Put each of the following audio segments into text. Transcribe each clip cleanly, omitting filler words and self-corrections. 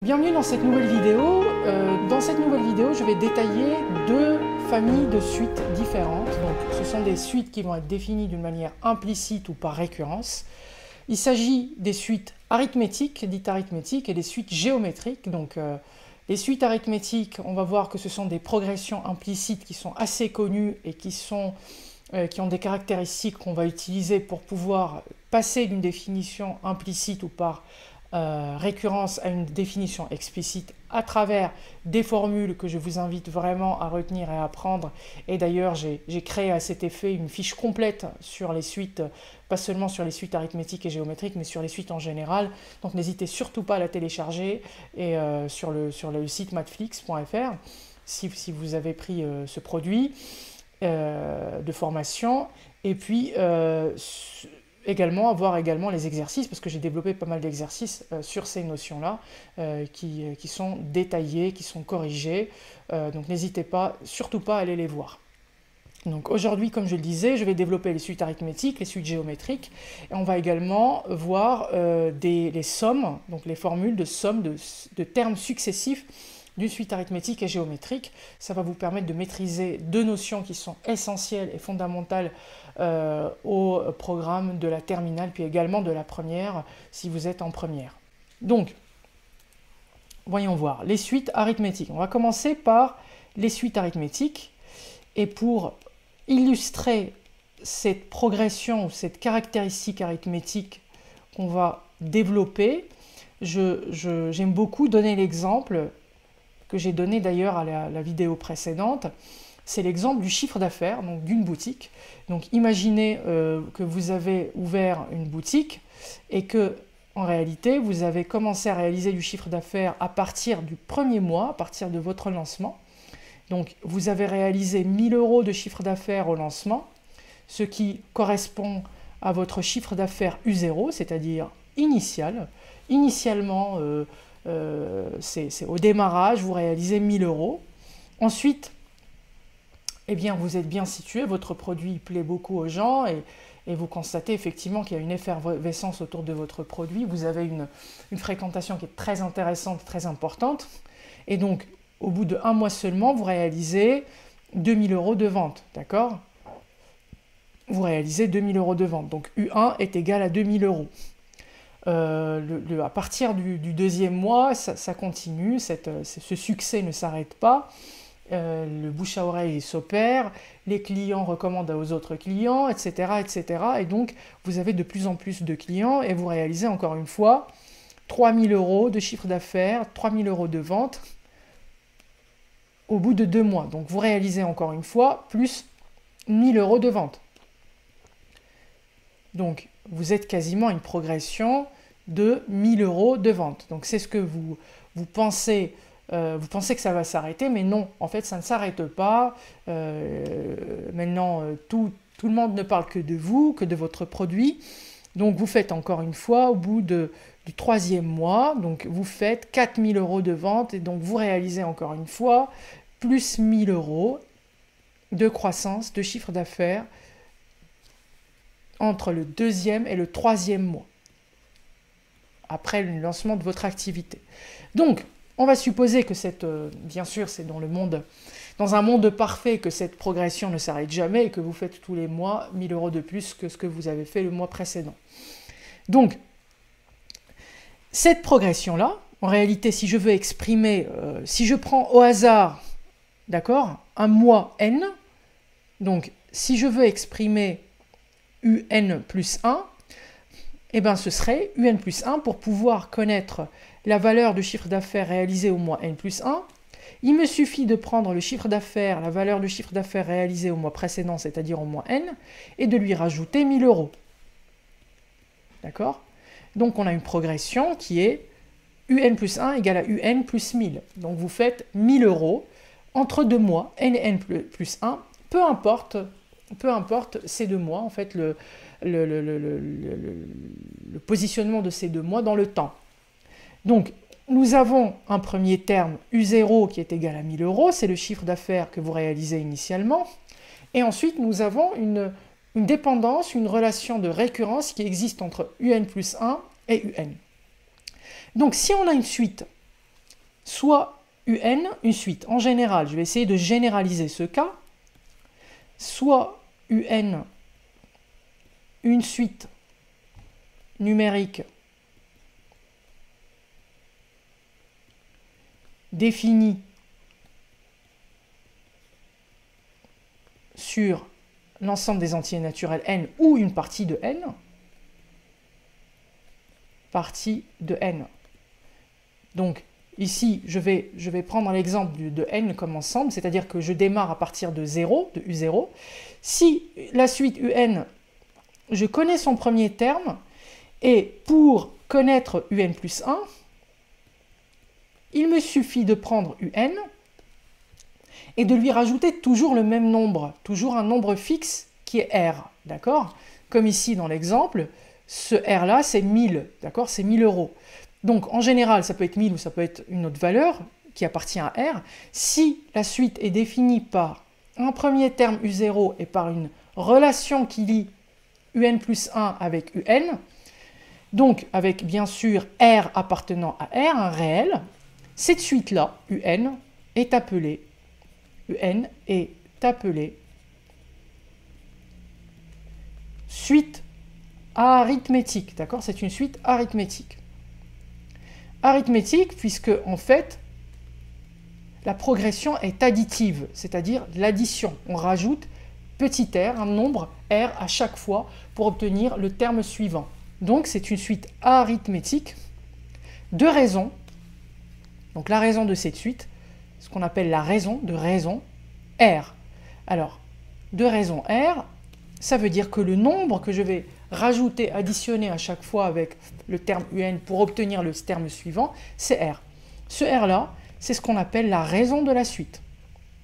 Bienvenue dans cette nouvelle vidéo. Dans cette nouvelle vidéo, je vais détailler deux familles de suites différentes. Donc, ce sont des suites qui vont être définies d'une manière implicite ou par récurrence. Il s'agit des suites arithmétiques, dites arithmétiques, et des suites géométriques. Donc, les suites arithmétiques, on va voir que ce sont des progressions implicites qui sont assez connues et qui ont des caractéristiques qu'on va utiliser pour pouvoir passer d'une définition implicite ou par récurrence à une définition explicite à travers des formules que je vous invite vraiment à retenir et à apprendre. Et d'ailleurs, j'ai créé à cet effet une fiche complète sur les suites, pas seulement sur les suites arithmétiques et géométriques, mais sur les suites en général. Donc n'hésitez surtout pas à la télécharger et sur le site mathflix.fr si vous avez pris ce produit de formation. Et puis avoir également les exercices, parce que j'ai développé pas mal d'exercices sur ces notions-là, qui sont détaillés, qui sont corrigés. Donc n'hésitez surtout pas à aller les voir. Donc aujourd'hui, comme je le disais, je vais développer les suites arithmétiques, les suites géométriques, et on va également voir les sommes, donc les formules de somme de termes successifs d'une suite arithmétique et géométrique. Ça va vous permettre de maîtriser deux notions qui sont essentielles et fondamentales au programme de la terminale, puis également de la première, si vous êtes en première. Donc, voyons voir, les suites arithmétiques. On va commencer par les suites arithmétiques, et pour illustrer cette progression, cette caractéristique arithmétique qu'on va développer, j'aime beaucoup donner l'exemple que j'ai donné d'ailleurs à la vidéo précédente. C'est l'exemple du chiffre d'affaires, donc d'une boutique. Donc imaginez que vous avez ouvert une boutique et que en réalité vous avez commencé à réaliser du chiffre d'affaires à partir du premier mois, à partir de votre lancement. Donc vous avez réalisé 1 000 € de chiffre d'affaires au lancement, ce qui correspond à votre chiffre d'affaires U0, c'est-à-dire initial. Initialement, c'est au démarrage, vous réalisez 1 000 €. Ensuite, eh bien, vous êtes bien situé, votre produit plaît beaucoup aux gens et vous constatez effectivement qu'il y a une effervescence autour de votre produit. Vous avez une fréquentation qui est très intéressante, très importante. Et donc, au bout de 1 mois seulement, vous réalisez 2 000 € de vente, d'accord? Vous réalisez 2 000 € de vente. Donc, U1 est égal à 2 000 €. À partir du deuxième mois, ça continue, ce succès ne s'arrête pas. Le bouche à oreille s'opère, les clients recommandent aux autres clients, etc., etc. Et donc, vous avez de plus en plus de clients et vous réalisez encore une fois 3 000 € de chiffre d'affaires, 3 000 € de vente au bout de 2 mois. Donc, vous réalisez encore une fois plus 1 000 € de vente. Donc, vous êtes quasiment à une progression de 1 000 € de vente. Donc, c'est ce que vous pensez. Vous pensez que ça va s'arrêter, mais non, en fait, ça ne s'arrête pas. Maintenant, tout le monde ne parle que de vous, que de votre produit. Donc, vous faites encore une fois, au bout du 3e mois, donc vous faites 4 000 € de vente, et donc vous réalisez encore une fois plus 1 000 € de croissance, de chiffre d'affaires entre le 2e et le 3e mois, après le lancement de votre activité. Donc, on va supposer que bien sûr, c'est dans un monde parfait, que cette progression ne s'arrête jamais et que vous faites tous les mois 1 000 € de plus que ce que vous avez fait le mois précédent. Donc, cette progression-là, en réalité, si je veux exprimer, si je prends au hasard, d'accord, un mois n, donc si je veux exprimer UN plus 1, eh bien, ce serait UN plus 1 pour pouvoir connaître la valeur de chiffre d'affaires réalisé au mois N plus 1. Il me suffit de prendre le chiffre d'affaires, la valeur de chiffre d'affaires réalisé au mois précédent, c'est-à-dire au mois N, et de lui rajouter 1 000 €. D'accord? Donc, on a une progression qui est UN plus 1 égale à UN plus 1000. Donc, vous faites 1 000 € entre 2 mois, N et N plus 1, peu importe ces 2 mois, en fait, le positionnement de ces 2 mois dans le temps. Donc, nous avons un premier terme U0 qui est égal à 1 000 €, c'est le chiffre d'affaires que vous réalisez initialement. Et ensuite, nous avons une dépendance, une relation de récurrence qui existe entre UN plus 1 et UN. Donc, si on a une suite soit UN, une suite. En général, je vais essayer de généraliser ce cas. Soit UN, une suite numérique définie sur l'ensemble des entiers naturels n ou une partie de n. Partie de n. Donc, ici, je vais prendre l'exemple de n comme ensemble, c'est-à-dire que je démarre à partir de 0, de U0. Si la suite UN, je connais son premier terme, et pour connaître UN plus 1, il me suffit de prendre UN et de lui rajouter toujours le même nombre, toujours un nombre fixe qui est R, d'accord? Comme ici dans l'exemple, ce R-là, c'est 1000, d'accord? C'est 1000 euros. Donc, en général, ça peut être 1000 ou ça peut être une autre valeur qui appartient à R. Si la suite est définie par un premier terme U0 et par une relation qui lie UN plus 1 avec UN, donc avec bien sûr R appartenant à R, un réel, cette suite-là, UN, est appelée suite arithmétique, d'accord? C'est une suite arithmétique. Arithmétique puisque, en fait, la progression est additive, c'est-à-dire l'addition. On rajoute petit r, un nombre r à chaque fois pour obtenir le terme suivant. Donc, c'est une suite arithmétique de raisons. Donc, la raison de cette suite, ce qu'on appelle la raison de raison R. Alors, de raison R, ça veut dire que le nombre que je vais rajouter, additionner à chaque fois avec le terme UN pour obtenir le terme suivant, c'est R. Ce R-là, c'est ce qu'on appelle la raison de la suite.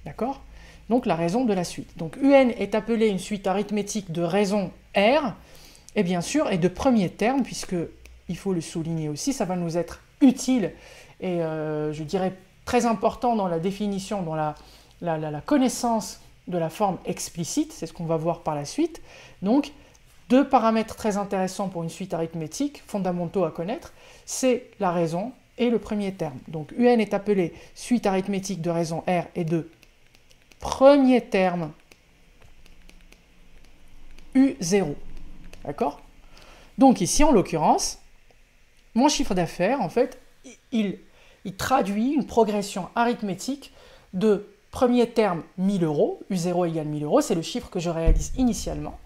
D'accord? Donc, la raison de la suite. Donc, UN est appelée une suite arithmétique de raison R, et bien sûr, et de premier terme, puisque, il faut le souligner aussi, ça va nous être utile et je dirais très important dans la définition, dans la connaissance de la forme explicite, c'est ce qu'on va voir par la suite. Donc, deux paramètres très intéressants pour une suite arithmétique, fondamentaux à connaître, c'est la raison et le premier terme. Donc, UN est appelé suite arithmétique de raison R et de premier terme U0. D'accord? Donc, ici, en l'occurrence, mon chiffre d'affaires, en fait, il traduit une progression arithmétique de premier terme 1000 euros, U0 égale 1000 euros, c'est le chiffre que je réalise initialement,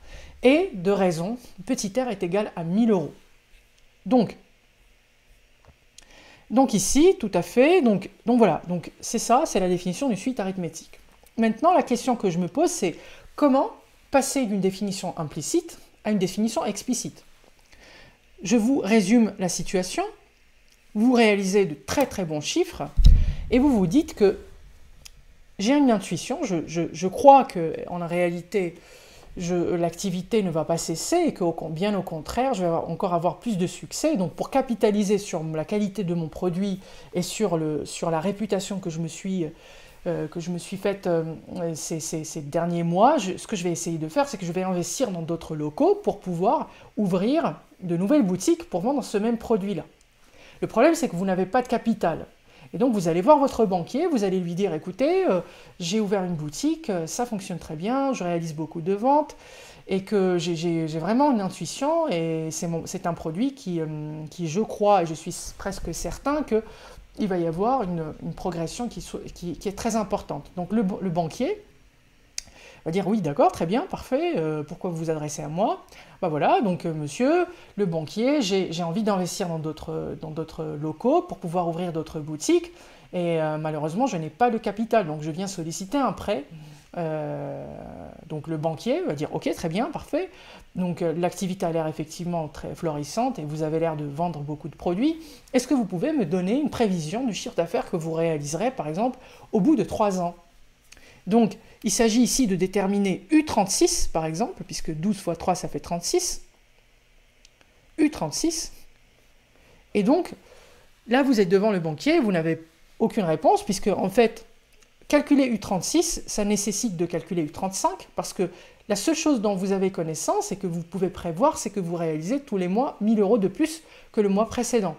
et de raison, petit r est égal à 1000 euros. Donc ici, tout à fait, donc voilà, donc c'est ça, c'est la définition d'une suite arithmétique. Maintenant, la question que je me pose, c'est comment passer d'une définition implicite à une définition explicite. Je vous résume la situation. Vous réalisez de très très bons chiffres et vous vous dites que j'ai une intuition, je crois qu'en réalité, l'activité ne va pas cesser et que bien au contraire, je vais encore avoir plus de succès. Donc pour capitaliser sur la qualité de mon produit et sur la réputation que je me suis faite ces derniers mois, ce que je vais essayer de faire, c'est que je vais investir dans d'autres locaux pour pouvoir ouvrir de nouvelles boutiques pour vendre ce même produit-là. Le problème, c'est que vous n'avez pas de capital. Et donc, vous allez voir votre banquier, vous allez lui dire, écoutez, j'ai ouvert une boutique, ça fonctionne très bien, je réalise beaucoup de ventes, et que j'ai vraiment une intuition, et c'est un produit qui, je crois, et je suis presque certain qu'il va y avoir une progression qui est très importante. Donc, le banquier va dire, oui, d'accord, très bien, parfait, pourquoi vous vous adressez à moi? Ben voilà, donc monsieur, le banquier, j'ai envie d'investir dans d'autres locaux pour pouvoir ouvrir d'autres boutiques, et malheureusement, je n'ai pas le capital, donc je viens solliciter un prêt. Donc le banquier va dire, ok, très bien, parfait, donc l'activité a l'air effectivement très florissante, et vous avez l'air de vendre beaucoup de produits, est-ce que vous pouvez me donner une prévision du chiffre d'affaires que vous réaliserez, par exemple, au bout de 3 ans? Donc, il s'agit ici de déterminer U36, par exemple, puisque 12 fois 3, ça fait 36. U36. Et donc, là, vous êtes devant le banquier, vous n'avez aucune réponse, puisque, en fait, calculer U36, ça nécessite de calculer U35, parce que la seule chose dont vous avez connaissance et que vous pouvez prévoir, c'est que vous réalisez tous les mois 1000 euros de plus que le mois précédent.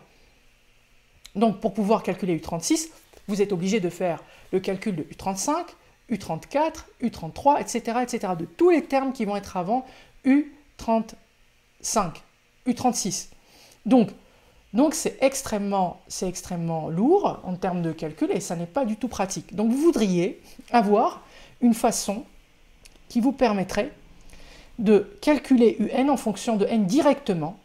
Donc, pour pouvoir calculer U36, vous êtes obligé de faire le calcul de U35, U34, U33, etc., etc., de tous les termes qui vont être avant U35, U36. Donc c'est extrêmement lourd en termes de calcul et ça n'est pas du tout pratique. Donc vous voudriez avoir une façon qui vous permettrait de calculer UN en fonction de n directement,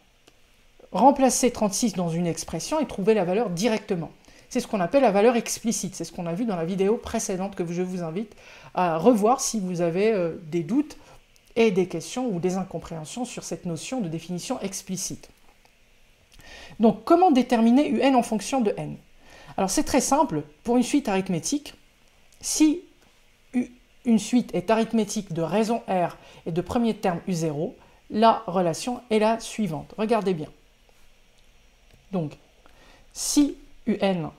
remplacer 36 dans une expression et trouver la valeur directement. C'est ce qu'on appelle la valeur explicite. C'est ce qu'on a vu dans la vidéo précédente que je vous invite à revoir si vous avez des doutes et des questions ou des incompréhensions sur cette notion de définition explicite. Donc, comment déterminer UN en fonction de n? Alors, c'est très simple. Pour une suite arithmétique, si une suite est arithmétique de raison R et de premier terme U0, la relation est la suivante. Regardez bien. Donc, si UN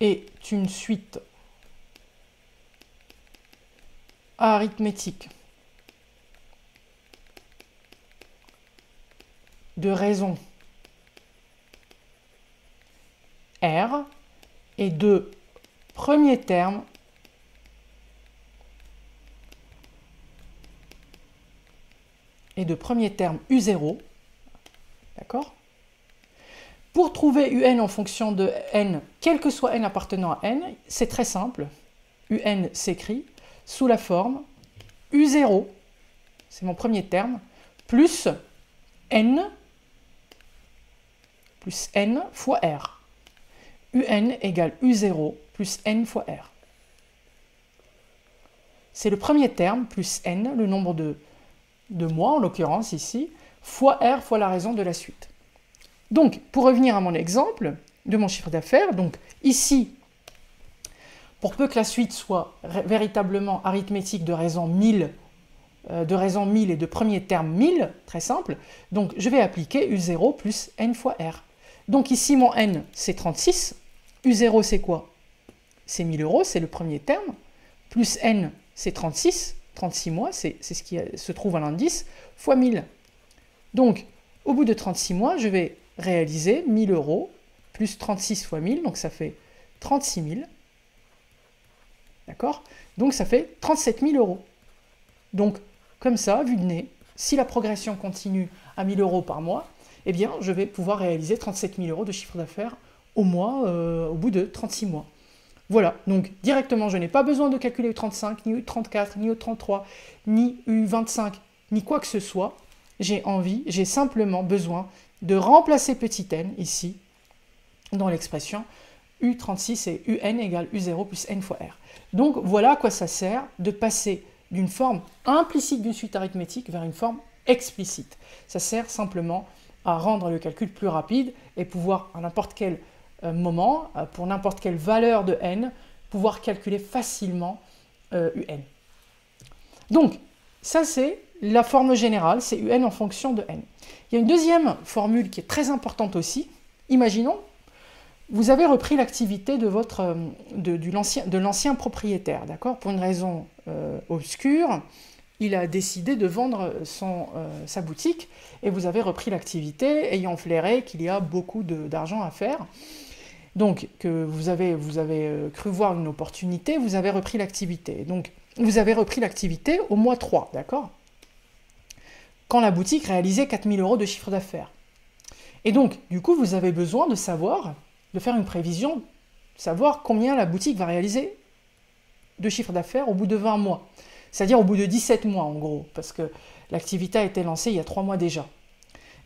est une suite arithmétique de raison R et de premier terme U0, d'accord? Pour trouver UN en fonction de n, quel que soit n appartenant à n, c'est très simple. UN s'écrit sous la forme U0, c'est mon premier terme, plus n fois R. UN égale U0 plus n fois R. C'est le premier terme plus n, le nombre de mois en l'occurrence ici, fois R fois la raison de la suite. Donc, pour revenir à mon exemple de mon chiffre d'affaires, donc ici, pour peu que la suite soit véritablement arithmétique de raison 1000 et de premier terme 1000, très simple, donc je vais appliquer U0 plus n fois R. Donc ici, mon n, c'est 36, U0, c'est quoi? C'est 1000 euros, c'est le premier terme, plus n, c'est 36 mois, c'est ce qui se trouve à l'indice, fois 1000. Donc, au bout de 36 mois, je vais réaliser 1000 euros plus 36 fois 1000, donc ça fait 36 000. D'accord? Donc ça fait 37 000 euros. Donc, comme ça, vu de nez, si la progression continue à 1000 euros par mois, eh bien, je vais pouvoir réaliser 37 000 euros de chiffre d'affaires au mois, au bout de 36 mois. Voilà, donc directement, je n'ai pas besoin de calculer U35, ni U34, ni U33, ni U25, ni quoi que ce soit. J'ai simplement besoin de remplacer petit n ici, dans l'expression U36 et UN égale U0 plus n fois R. Donc voilà à quoi ça sert de passer d'une forme implicite d'une suite arithmétique vers une forme explicite. Ça sert simplement à rendre le calcul plus rapide et pouvoir à n'importe quel moment, pour n'importe quelle valeur de n, pouvoir calculer facilement UN. Donc, ça c'est la forme générale, c'est UN en fonction de n. Il y a une deuxième formule qui est très importante aussi. Imaginons, vous avez repris l'activité de l'ancien propriétaire, d'accord? Pour une raison obscure, il a décidé de vendre sa boutique et vous avez repris l'activité ayant flairé qu'il y a beaucoup d'argent à faire. Donc, que vous avez cru voir une opportunité, vous avez repris l'activité. Donc, vous avez repris l'activité au mois 3, d'accord? Quand la boutique réalisait 4 000 euros de chiffre d'affaires. Et donc, du coup, vous avez besoin de savoir, de faire une prévision, savoir combien la boutique va réaliser de chiffre d'affaires au bout de 20 mois. C'est-à-dire au bout de 17 mois, en gros, parce que l'activité a été lancée il y a 3 mois déjà.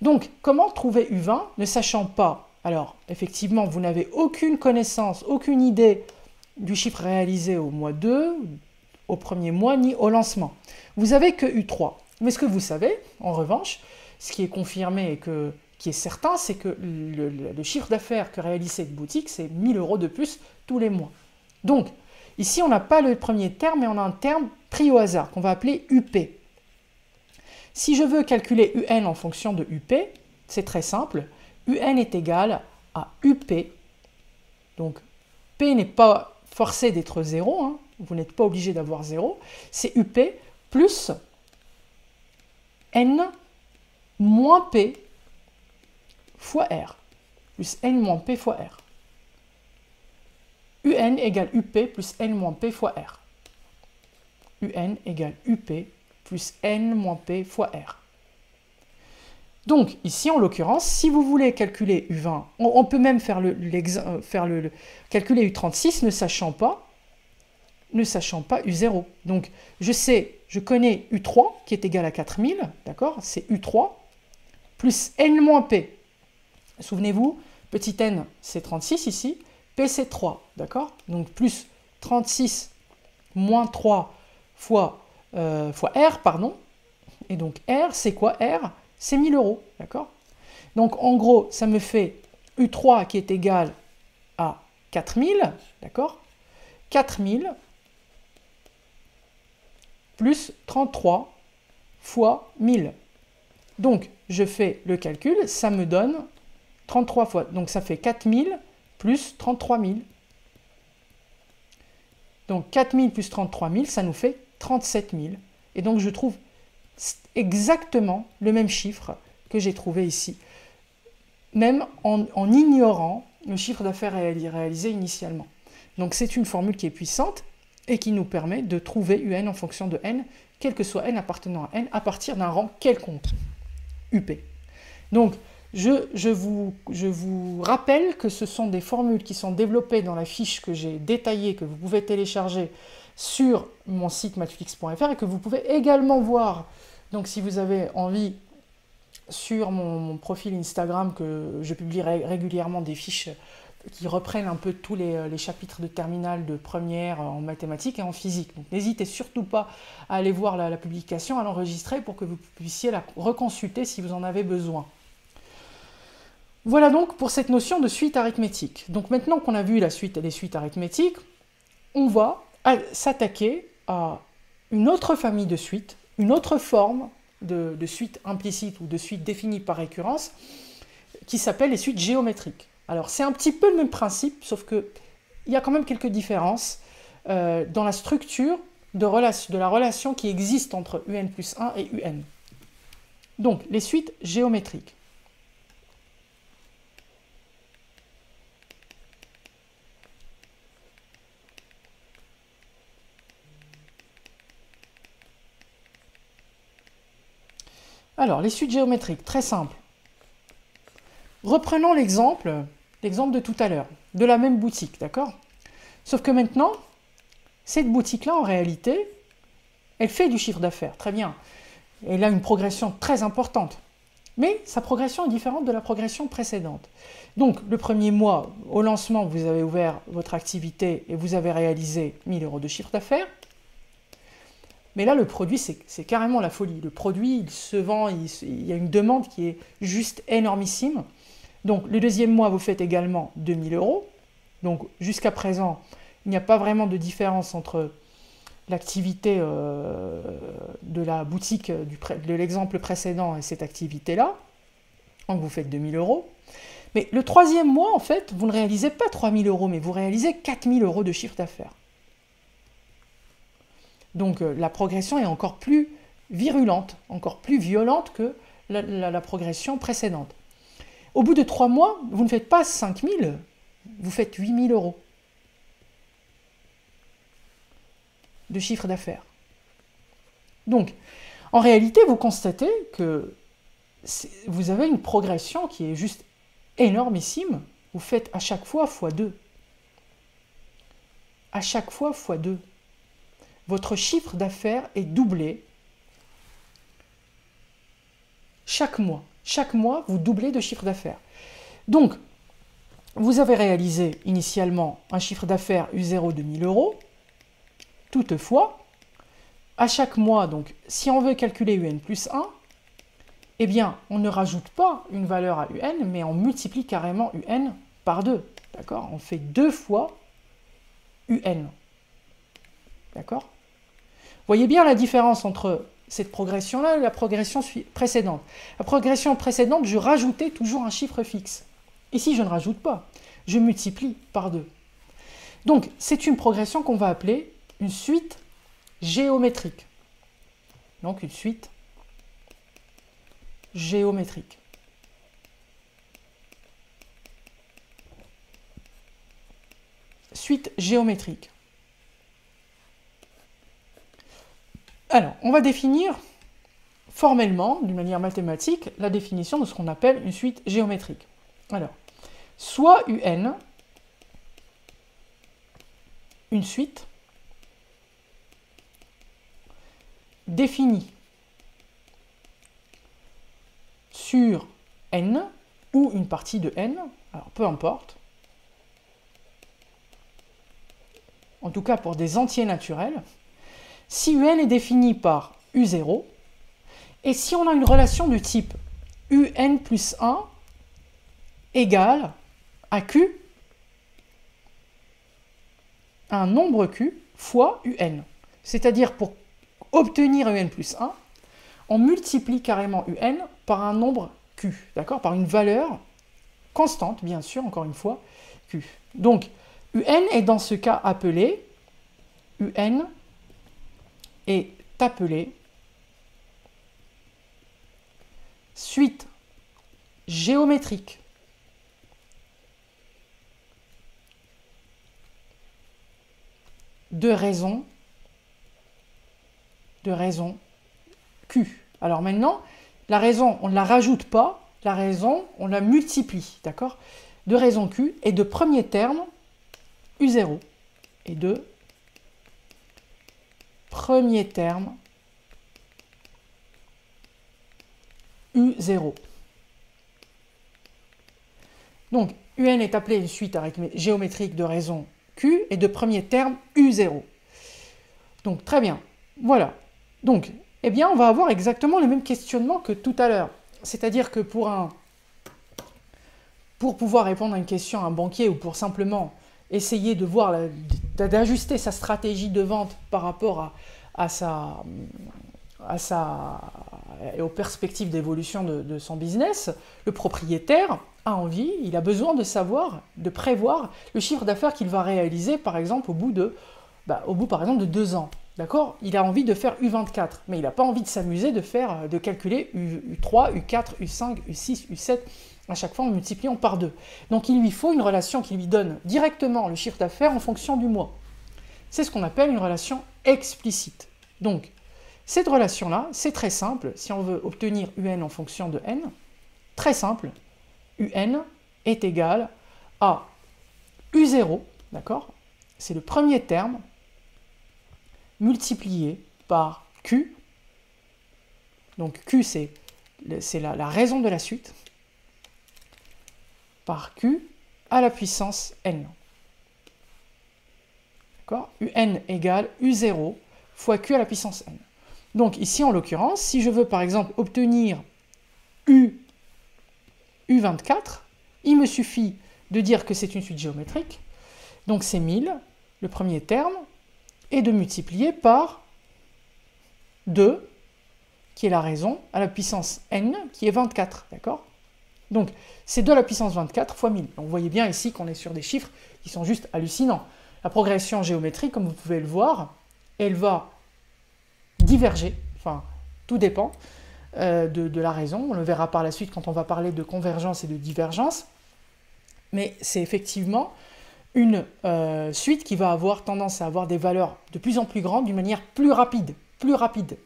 Donc, comment trouver U20 ne sachant pas? Alors, effectivement, vous n'avez aucune connaissance, aucune idée du chiffre réalisé au mois 2, au premier mois, ni au lancement. Vous avez que U3. Mais ce que vous savez, en revanche, ce qui est confirmé et qui est certain, c'est que le chiffre d'affaires que réalise cette boutique, c'est 1000 euros de plus tous les mois. Donc, ici, on n'a pas le premier terme, mais on a un terme pris au hasard, qu'on va appeler UP. Si je veux calculer UN en fonction de UP, c'est très simple. UN est égal à UP. Donc, P n'est pas forcé d'être 0, hein, vous n'êtes pas obligé d'avoir 0. C'est UP plus N moins P fois R. Plus N moins P fois R. UN égale UP plus N moins P fois R. UN égale UP plus N moins P fois R. Donc, ici, en l'occurrence, si vous voulez calculer U20, on peut même faire calculer U36 ne sachant pas U0. Donc, je connais U3 qui est égal à 4000, d'accord? C'est U3 plus N moins P. Souvenez-vous, petit n, c'est 36 ici, P, c'est 3, d'accord? Donc, plus 36 moins 3 fois R, pardon. Et donc, R, c'est quoi R? C'est 1000 euros, d'accord? Donc, en gros, ça me fait U3 qui est égal à 4000, d'accord? 4000 plus 33 fois 1000. Donc, je fais le calcul, ça me donne 33 fois. Donc, ça fait 4000 plus 33 000. Donc, 4000 plus 33 000, ça nous fait 37 000. Et donc, je trouve exactement le même chiffre que j'ai trouvé ici, même en ignorant le chiffre d'affaires réalisé initialement. Donc c'est une formule qui est puissante et qui nous permet de trouver UN en fonction de N, quel que soit N appartenant à N, à partir d'un rang quelconque, UP. Donc je vous rappelle que ce sont des formules qui sont développées dans la fiche que j'ai détaillée, que vous pouvez télécharger sur mon site mathflix.fr et que vous pouvez également voir. Donc si vous avez envie, sur mon profil Instagram, que je publie régulièrement des fiches qui reprennent un peu tous les chapitres de terminale, de première en mathématiques et en physique. Donc n'hésitez surtout pas à aller voir la publication, à l'enregistrer pour que vous puissiez la reconsulter si vous en avez besoin. Voilà donc pour cette notion de suite arithmétique. Donc maintenant qu'on a vu les suites arithmétiques, on va s'attaquer à une autre famille de suites, une autre forme de suite implicite ou de suite définie par récurrence, qui s'appelle les suites géométriques. Alors c'est un petit peu le même principe, sauf qu'il y a quand même quelques différences dans la structure de la relation qui existe entre UN plus 1 et UN. Donc les suites géométriques. Alors, les suites géométriques, très simple. Reprenons l'exemple de tout à l'heure, de la même boutique, d'accord? Sauf que maintenant, cette boutique-là, en réalité, elle fait du chiffre d'affaires, très bien. Elle a une progression très importante. Mais sa progression est différente de la progression précédente. Donc, le premier mois, au lancement, vous avez ouvert votre activité et vous avez réalisé 1000 euros de chiffre d'affaires. Mais là, le produit, c'est carrément la folie. Le produit, il se vend, il y a une demande qui est juste énormissime. Donc, le deuxième mois, vous faites également 2000 euros. Donc, jusqu'à présent, il n'y a pas vraiment de différence entre l'activité de la boutique de l'exemple précédent et cette activité-là. Donc, vous faites 2000 euros. Mais le troisième mois, en fait, vous ne réalisez pas 3000 euros, mais vous réalisez 4000 euros de chiffre d'affaires. Donc la progression est encore plus virulente, encore plus violente que la progression précédente. Au bout de 3 mois, vous ne faites pas 5000, vous faites 8000 euros de chiffre d'affaires. Donc, en réalité, vous constatez que vous avez une progression qui est juste énormissime. Vous faites à chaque fois x2. À chaque fois x2. Votre chiffre d'affaires est doublé chaque mois. Chaque mois, vous doublez de chiffre d'affaires. Donc, vous avez réalisé initialement un chiffre d'affaires U0 de 1000 euros. Toutefois, à chaque mois, donc, si on veut calculer UN plus 1, eh bien, on ne rajoute pas une valeur à UN, mais on multiplie carrément UN par 2. D'accord? On fait 2 fois UN. D'accord? Voyez bien la différence entre cette progression-là et la progression précédente. La progression précédente, je rajoutais toujours un chiffre fixe. Ici, je ne rajoute pas. Je multiplie par 2. Donc, c'est une progression qu'on va appeler une suite géométrique. Donc, une suite géométrique. suite géométrique. Alors, on va définir formellement, d'une manière mathématique, la définition de ce qu'on appelle une suite géométrique. Alors, soit UN, une suite définie sur N ou une partie de N, alors peu importe, en tout cas pour des entiers naturels, si UN est défini par U0, et si on a une relation du type UN plus 1 égale à Q, un nombre Q fois UN. C'est-à-dire pour obtenir UN plus 1, on multiplie carrément UN par un nombre Q, d'accord? Par une valeur constante, bien sûr, encore une fois, Q. Donc, UN est dans ce cas appelé, UN est appelé suite géométrique de raison Q. Alors maintenant, la raison, on ne la rajoute pas, la raison, on la multiplie, d'accord? De raison Q et de premier terme U0 et de premier terme U0. Donc, UN est appelé une suite géométrique de raison Q et de premier terme U0. Donc, très bien. Voilà. Donc, eh bien, on va avoir exactement le même questionnement que tout à l'heure. C'est-à-dire que pour pouvoir répondre à une question à un banquier ou pour simplement essayer de voir, d'ajuster sa stratégie de vente par rapport aux perspectives d'évolution de son business, le propriétaire a envie, il a besoin de savoir, de prévoir le chiffre d'affaires qu'il va réaliser, par exemple, au bout par exemple, de 2 ans. D'accord? Il a envie de faire U24, mais il n'a pas envie de s'amuser de calculer U3, U4, U5, U6, U7, à chaque fois en multipliant par 2. Donc il lui faut une relation qui lui donne directement le chiffre d'affaires en fonction du mois. C'est ce qu'on appelle une relation explicite. Donc, cette relation-là, c'est très simple. Si on veut obtenir UN en fonction de N, très simple, UN est égal à U0, d'accord? C'est le premier terme, multiplié par Q. Donc Q, c'est la raison de la suite, par Q à la puissance N. D'accord? UN égale U0 fois Q à la puissance N. Donc ici, en l'occurrence, si je veux par exemple obtenir U24, il me suffit de dire que c'est une suite géométrique. Donc c'est 1000, le premier terme, et de multiplier par 2, qui est la raison, à la puissance N, qui est 24. D'accord? Donc c'est 2 à la puissance 24 fois 1000. Donc vous voyez bien ici qu'on est sur des chiffres qui sont juste hallucinants. La progression géométrique, comme vous pouvez le voir, elle va diverger, enfin, tout dépend de la raison. On le verra par la suite quand on va parler de convergence et de divergence. Mais c'est effectivement une suite qui va avoir tendance à avoir des valeurs de plus en plus grandes d'une manière plus rapide.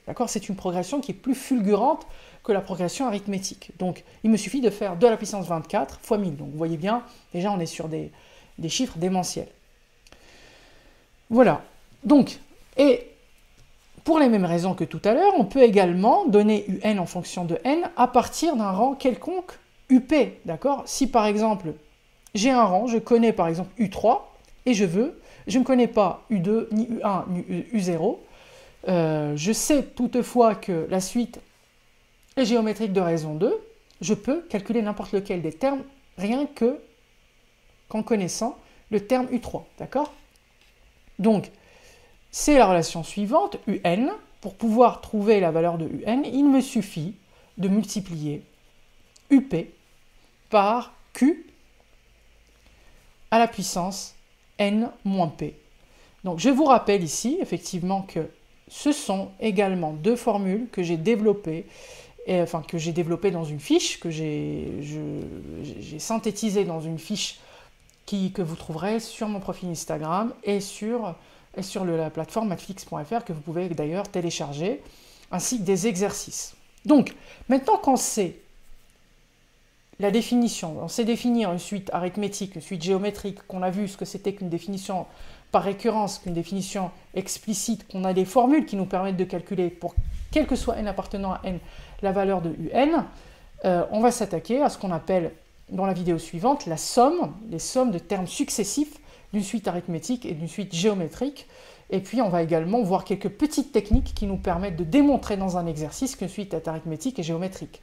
D'accord? C'est une progression qui est plus fulgurante que la progression arithmétique. Donc, il me suffit de faire 2 à la puissance 24 fois 1000. Donc, vous voyez bien, déjà, on est sur des chiffres démentiels. Voilà. Donc, et pour les mêmes raisons que tout à l'heure, on peut également donner UN en fonction de N à partir d'un rang quelconque UP. D'accord? Si, par exemple, j'ai un rang, je connais par exemple U3, et je ne connais pas U2, ni U1, ni U0. Je sais toutefois que la suite est géométrique de raison 2. Je peux calculer n'importe lequel des termes, rien qu'en connaissant le terme U3. D'accord? Donc, c'est la relation suivante, UN. Pour pouvoir trouver la valeur de UN, il me suffit de multiplier UP par Q à la puissance N moins P. Donc je vous rappelle ici, effectivement, que ce sont également deux formules que j'ai développées, dans une fiche, que j'ai synthétisée dans une fiche que vous trouverez sur mon profil Instagram et sur la plateforme mathflix.fr que vous pouvez d'ailleurs télécharger, ainsi que des exercices. Donc, maintenant qu'on sait la définition, on sait définir une suite arithmétique, une suite géométrique, qu'on a vu ce que c'était qu'une définition par récurrence, qu'une définition explicite, qu'on a des formules qui nous permettent de calculer pour quel que soit n appartenant à n la valeur de un, on va s'attaquer à ce qu'on appelle dans la vidéo suivante la somme, les sommes de termes successifs d'une suite arithmétique et d'une suite géométrique. Et puis on va également voir quelques petites techniques qui nous permettent de démontrer dans un exercice qu'une suite est arithmétique et géométrique.